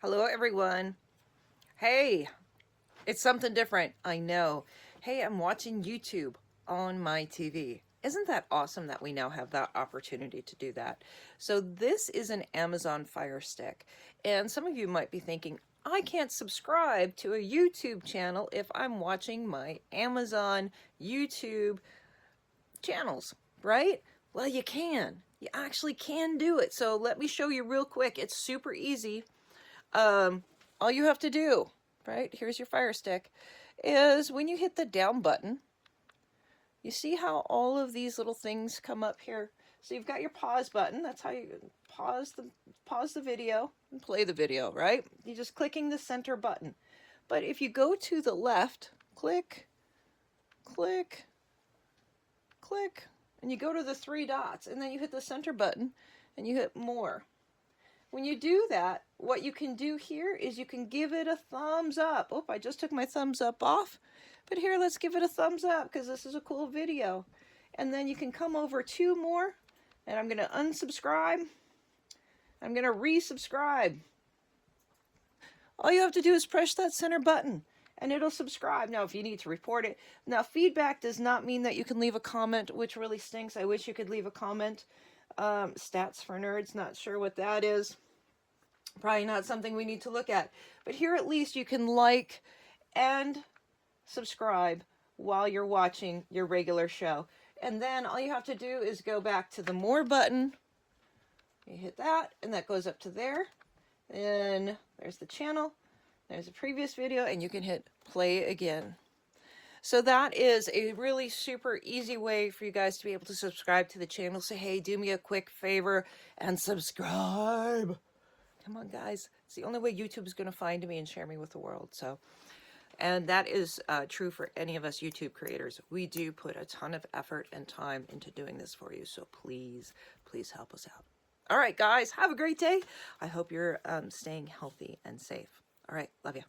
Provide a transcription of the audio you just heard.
Hello, everyone. Hey, it's something different. I know. Hey, I'm watching YouTube on my TV. Isn't that awesome that we now have that opportunity to do that? So this is an Amazon Fire Stick. And some of you might be thinking, I can't subscribe to a YouTube channel if I'm watching my Amazon YouTube channels, right? Well, you can. You actually can do it. So let me show you real quick. It's super easy. All you have to do, right, here's your Fire Stick, is when you hit the down button, you see how all of these little things come up here. So you've got your pause button. That's how you pause the video and play the video, right? You're just clicking the center button. But if you go to the left, click, click, click, and you go to the three dots, and then you hit the center button and you hit more. When you do that, what you can do here is you can give it a thumbs up. Oh, I just took my thumbs up off. But here, let's give it a thumbs up because this is a cool video. And then you can come over two more, and I'm going to unsubscribe. I'm going to resubscribe. All you have to do is press that center button, and it'll subscribe. Now, if you need to report it. Now, feedback does not mean that you can leave a comment, which really stinks. I wish you could leave a comment. Stats for Nerds, not sure what that is. Probably not something we need to look at. But here at least you can like and subscribe while you're watching your regular show. And then all you have to do is go back to the more button. You hit that, and that goes up to there. And there's the channel. There's a previous video, and you can hit play again. So that is a really super easy way for you guys to be able to subscribe to the channel. So, hey, do me a quick favor and subscribe. Come on, guys. It's the only way YouTube is going to find me and share me with the world. So, and that is true for any of us YouTube creators. We do put a ton of effort and time into doing this for you. So please, please help us out. All right, guys, have a great day. I hope you're staying healthy and safe. All right, love you.